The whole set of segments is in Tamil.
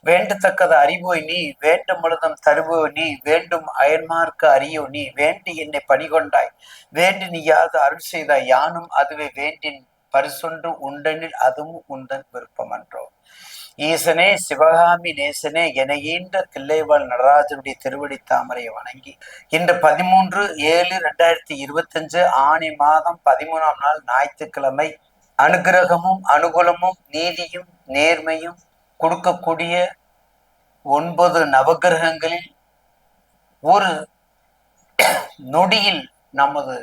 வேண்டத்தக்கது அறிவோய் நீ, வேண்டும் முழுதும் தருவோய் நீ, வேண்டும் அயன்மார்க்கு அறியோ நீ, வேண்டி என்னை பணிகொண்டாய், வேண்டி நீ யாது அருள் செய்தாய், யானும் அதுவே வேண்டின் பரிசொன்று உண்டனில் அதுவும் உந்தன் விருப்பமன்றோ. ஈசனே சிவகாமி நேசனே என ஈன்ற தில்லைவாழ் நடராஜனுடைய திருவடி தாமரையை வணங்கி இன்று 13/7/2025 ஆணி மாதம் 13ஆம் நாள் ஞாயிற்றுக்கிழமை அனுகிரகமும் அனுகூலமும் நீதியும் நேர்மையும் கொடுக்கக்கூடிய 9 நவகிரகங்களில் ஒரு நொடியில் நமது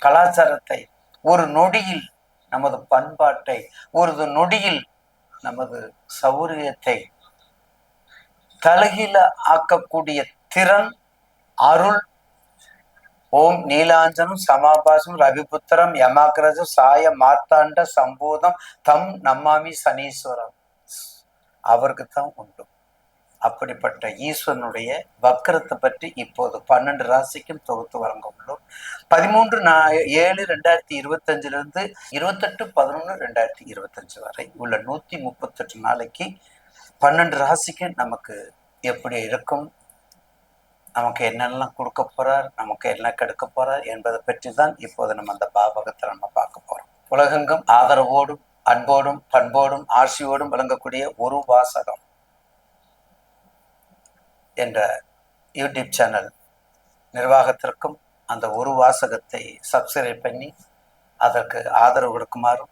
கலாச்சாரத்தை, ஒரு நொடியில் நமது பண்பாட்டை, ஒரு நொடியில் நமது சௌரியத்தை தலகில ஆக்கக்கூடிய திறன் அருள் ஓம் நீலாஞ்சனம் சமாபாசம் ரவிபுத்திரம் யமாகிரஜம் சாய மார்த்தாண்ட சம்போதம் தம் நம்மாமி சனீஸ்வரம் அவருக்கு தான் உண்டு. அப்படிப்பட்ட ஈஸ்வரனுடைய வக்கரத்தை பற்றி இப்போது 12 ராசிக்கும் தொகுத்து வழங்க உள்ளோம். 13/7/2025 28/11/2025 வரை உள்ள 138 நாளைக்கு 12 ராசிக்கு நமக்கு எப்படி இருக்கும், நமக்கு என்னெல்லாம் கொடுக்க போறார், நமக்கு என்ன கெடுக்க போறார் என்பதை பற்றி தான் இப்போது நம்ம அந்த பாவகத்தை நம்ம பார்க்க போறோம். உலகெங்கும் ஆதரவோடும் அன்போடும் பண்போடும் ஆட்சியோடும் விளங்கக்கூடிய ஒரு வாசகம் என்ற யூடியூப் சேனல் நிர்வாகத்திற்கும் அந்த ஒரு வாசகத்தை சப்ஸ்கிரைப் பண்ணி அதற்கு ஆதரவு கொடுக்குமாறும்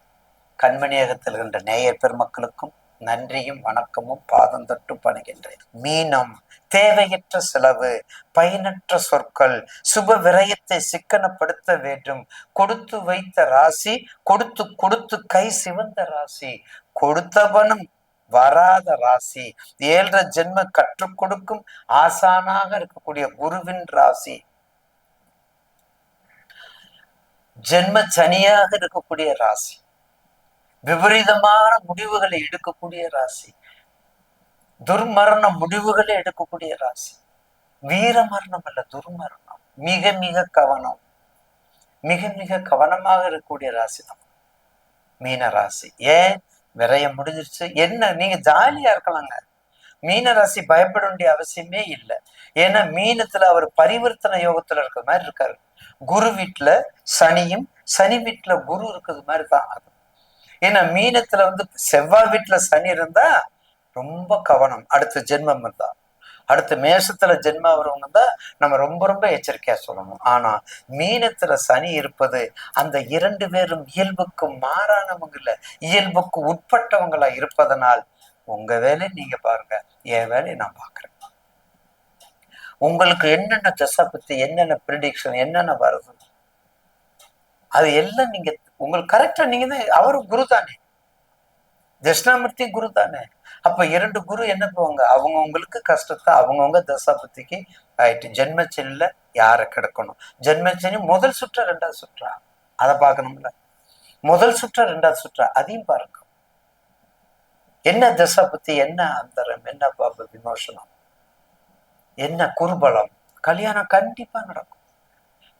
கண்மணியகத்தில் இருக்கின்ற நேயர் பெருமக்களுக்கும் நன்றியும் வணக்கமும் பாதம் தட்டு பணிகின்றேன். மீனம் தேவையற்ற செலவு, பயனற்ற சொற்கள், சுப விரயத்தை சிக்கனப்படுத்த வேண்டும். கொடுத்து வைத்த ராசி, கொடுத்து கொடுத்து கை சிவந்த ராசி, கொடுத்தவனும் வராத ராசி, 7 ஜென்ம கற்றுக் கொடுக்கும் ஆசானாக இருக்கக்கூடிய குருவின் ராசி, ஜென்ம சனியாக இருக்கக்கூடிய ராசி, விபரீதமான முடிவுகளை எடுக்கக்கூடிய ராசி, துர்மரண முடிவுகளை எடுக்கக்கூடிய ராசி, வீர மரணம் அல்ல துர்மரணம், மிக மிக கவனம், மிக மிக கவனமாக இருக்கக்கூடிய ராசி தான் மீன ராசி. ஏன் விரயம் முடிஞ்சிருச்சு, என்ன நீங்க ஜாலியா இருக்கலாங்க. மீன ராசி பயப்பட வேண்டிய அவசியமே இல்லை. ஏன்னா மீனத்துல அவர் பரிவர்த்தனை யோகத்துல இருக்கிற மாதிரி இருக்காரு. குரு வீட்டுல சனியும் சனி வீட்டுல குரு இருக்கிறது மாதிரி தான் அது. ஏன்னா மீனத்துல செவ்வாய் வீட்டுல சனி இருந்தா ரொம்ப கவனம். அடுத்த ஜென்மம் இருந்தா, அடுத்த மேஷத்துல ஜென்மா வரவங்க தான் நம்ம ரொம்ப ரொம்ப எச்சரிக்கையா சொல்லணும். ஆனா மீனத்துல சனி இருப்பது அந்த 2 பேரும் இயல்புக்கு மாறானவங்க இல்ல, இயல்புக்கு உட்பட்டவங்களா இருப்பதனால் உங்க வேலை நீங்க பாருங்க, என் வேலையை நான் பாக்குறேன். உங்களுக்கு என்னென்ன தசை பத்தி என்னென்ன ப்ரிடிக்ஷன் என்னென்ன வருது அது எல்லாம் நீங்க உங்களுக்கு கரெக்டா நீங்க தான். அவரும் குரு தானே, தட்சிணாமூர்த்தி குரு தானே. அப்ப 2 குரு என்ன போவாங்க, அவங்க உங்களுக்கு கஷ்டத்தை அவங்கவுங்க தசாபத்திக்கு ஆயிட்டு. ஜென்மச்சனில யாரை கிடக்கணும், ஜென்மச்சனி முதல் சுற்றா 2வது சுற்றா அதை பார்க்கணும்ல. முதல் சுற்றா 2வது சுற்றா அதையும் பாருங்க. என்ன தசாபத்தி, என்ன அந்தரம், என்ன பாப விமோசனம், என்ன குருபலம். கல்யாணம் கண்டிப்பா நடக்கும்.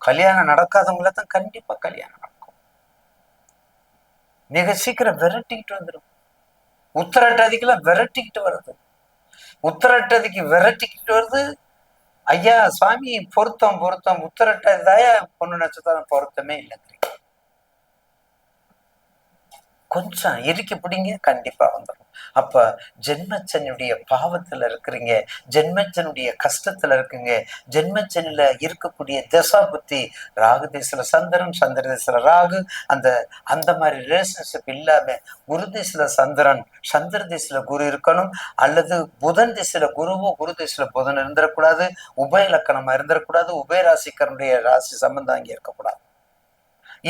கல்யாணம் நடக்காதவங்கள தான் கண்டிப்பா கல்யாணம் நடக்கும். மிக சீக்கிரம் விரட்டிக்கிட்டு வந்துடும். உத்தரட்டாதிக்கெல்லாம் விரட்டிக்கிட்டு வருது, உத்தரட்டாதிக்கு விரட்டிக்கிட்டு வருது. ஐயா சுவாமி பொருத்தம் பொருத்தம், உத்தரட்டாதிதாயா பொண்ணு நட்சத்திரம் பொருத்தமே இல்லைங்க. கொஞ்சம் இறுக்கி பிடிங்க, கண்டிப்பா வந்துடும். அப்ப ஜென்மச்சனுடைய பாவத்துல இருக்கிறீங்க, ஜென்மச்சனுடைய கஷ்டத்துல இருக்குங்க. ஜென்மச்சனில இருக்கக்கூடிய தசா புத்தி, ராகு திசையில சந்திரன், சந்திர திசையில ராகு, அந்த அந்த மாதிரி ரிலேஷன்ஷிப் இல்லாம குரு திசையில சந்திரன், சந்திர திசையில குரு இருக்கணும். அல்லது புதன் திசையில குருவோ குரு திசையில புதன் இருந்துடக்கூடாது. உபய இலக்கணமா இருந்துடக்கூடாது. உபயராசிக்கருடைய ராசி சம்பந்தம் அங்கே இருக்கக்கூடாது.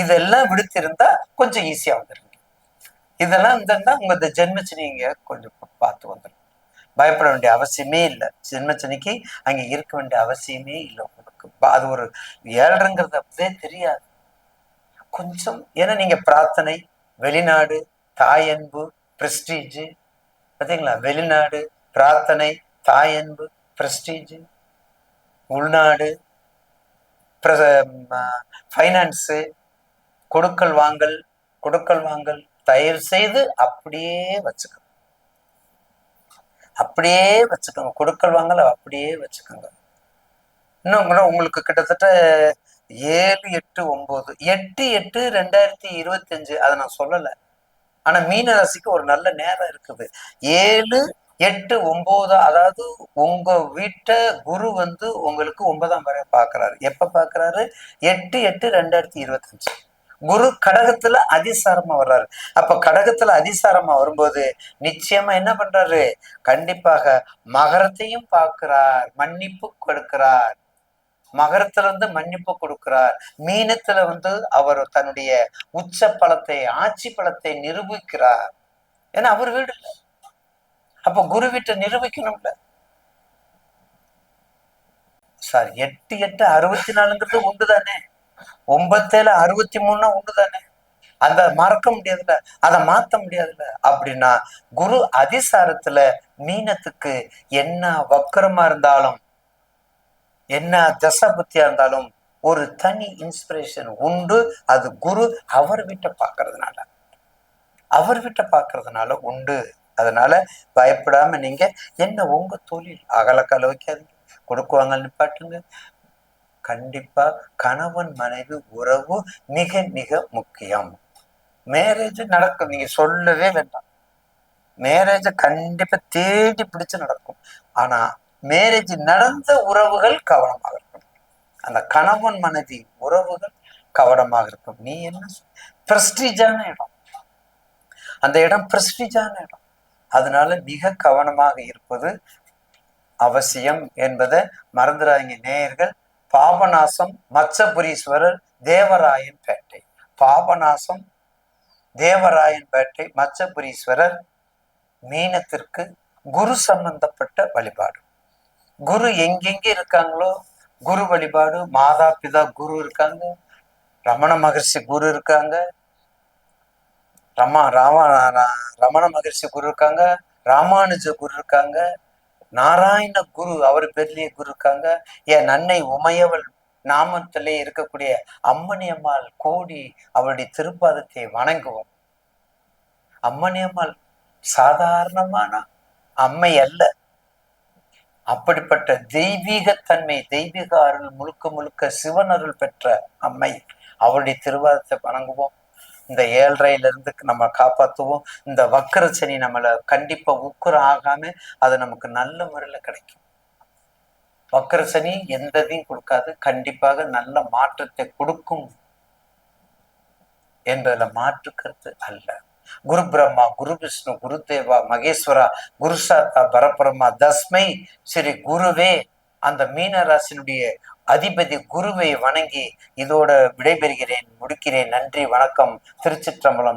இதெல்லாம் விடுத்திருந்தா கொஞ்சம் ஈஸியா வந்துருங்க. இதெல்லாம் இருந்தா உங்க ஜென்மச்சனி இங்க கொஞ்சம் பார்த்து வந்துடும். பயப்பட வேண்டிய அவசியமே இல்லை. ஜென்மச்சனிக்கு அங்க இருக்க வேண்டிய அவசியமே இல்லை உங்களுக்கு. அது ஒரு 7ங்கிறது அப்படியே தெரியாது கொஞ்சம். ஏன்னா நீங்க பிரார்த்தனை, வெளிநாடு, தாயன்பு, பிரஸ்டீஜ், பார்த்தீங்களா? வெளிநாடு, பிரார்த்தனை, தாயன்பு, பிரஸ்டீஜ், உள்நாடு, ஃபைனான்ஸு, கொடுக்கல் வாங்கல், கொடுக்கல் வாங்கல் தயவு செய்து அப்படியே வச்சுக்கணும். அப்படியே வச்சுக்கோங்க. கொடுக்கல் வாங்கல அப்படியே வச்சுக்கோங்க. இன்னும் கூட உங்களுக்கு கிட்டத்தட்ட 7, 8, 9, 8/8/2025 அதை நான் சொல்லல. ஆனா மீன ராசிக்கு ஒரு நல்ல நேரம் இருக்குது. 7, 8, 9, அதாவது உங்க வீட்டை குரு உங்களுக்கு 9ஆம் வரை பாக்குறாரு. எப்ப பாக்குறாரு? 8/8/2025. குரு கடகத்துல அதிசாரமா வர்றாரு. அப்ப கடகத்துல அதிசாரமா வரும்போது நிச்சயமா என்ன பண்றாரு? கண்டிப்பாக மகரத்தையும் பார்க்கிறார், மன்னிப்பு கொடுக்கிறார். மகரத்துல மன்னிப்பு கொடுக்கிறார். மீனத்துல அவர் தன்னுடைய உச்ச பலத்தை, ஆட்சி பலத்தை நிரூபிக்கிறார். ஏன்னா அவர் வீடு இல்ல. அப்ப குரு வீட்டை நிரூபிக்கணும்ல. சாரி, 8/8/64 உண்டுதானே. 9/7/63 உண்டுதானே. அந்த மறக்க முடியாதுல்ல, அதை மாத்த முடியாதுல்ல. அப்படின்னா குரு அதிசாரத்துல மீனத்துக்கு என்ன வக்கரமா இருந்தாலும், என்ன தசை புத்தியா இருந்தாலும் ஒரு தனி இன்ஸ்பிரேஷன் உண்டு. அது குரு அவர் வீட்டை பார்க்கறதுனால உண்டு. அதனால பயப்படாம நீங்க என்ன உங்க தொழில் அகலக்கால வைக்காதீங்க, கொடுக்குவாங்க நிப்பாட்டுங்க. கண்டிப்பா கணவன் மனைவி உறவு மிக மிக முக்கியம். மேரேஜ் நடக்கும், நீங்க சொல்லவே வேண்டாம். மேரேஜ கண்டிப்பா தேடி பிடிச்சு நடக்கும். ஆனா மேரேஜ் நடந்த உறவுகள் கவனமாக இருக்கும். அந்த கணவன் மனைவி உறவுகள் கவனமாக இருக்கும். நீ என்ன பிரஸ்டீஜான இடம், அந்த இடம் பிரஸ்டீஜான இடம். அதனால மிக கவனமாக இருப்பது அவசியம் என்பதை மறந்துடாதீங்க நேயர்கள். பாபநாசம் மச்சபுரீஸ்வரர் தேவராயன் பேட்டை, பாபநாசம் தேவராயன் பேட்டை மச்சபுரீஸ்வரர் மீனத்திற்கு குரு சம்பந்தப்பட்ட வழிபாடு. குரு எங்கெங்க இருக்காங்களோ குரு வழிபாடு. மாதா பிதா குரு இருக்காங்க, ரமண மகர்ஷி குரு இருக்காங்க, ரமண மகர்ஷி குரு இருக்காங்க, ராமானுஜ குரு இருக்காங்க, நாராயண குரு அவர் பெரிய குரு இருக்காங்க. என் அன்னை உமையவள் நாமத்திலே இருக்கக்கூடிய அம்மணி அம்மாள் கோடி அவருடைய திருப்பாதத்தை வணங்குவோம். அம்மணி அம்மாள் சாதாரணமான அம்மை அல்ல. அப்படிப்பட்ட தெய்வீகத்தன்மை, தெய்வீக அருள் முழுக்க முழுக்க சிவன் அருள் பெற்ற அம்மை. அவருடைய திருவாதத்தை வணங்குவோம். இந்த 7.5 நம்ம காப்பாற்றுவோம். இந்த வக்கர சனி நம்மளை கண்டிப்பா உக்குரம் ஆகாம அது நமக்கு நல்ல முறையில கிடைக்கும். வக்கர சனி எந்ததையும் கொடுக்காது, கண்டிப்பாக நல்ல மாற்றத்தை கொடுக்கும் என்பதுல மாற்று கருத்து அல்ல. குரு பிரம்மா, குரு விஷ்ணு, குரு தேவா, மகேஸ்வரா, குரு சாத்தா பரபிரம்மா தஸ்மை ஸ்ரீ குருவே. அந்த மீன ராசினுடைய அதிபதி குருவை வணங்கி இதோட விடைபெறுகிறேன், முடிக்கிறேன். நன்றி, வணக்கம். திருச்சிற்றம்பலம்.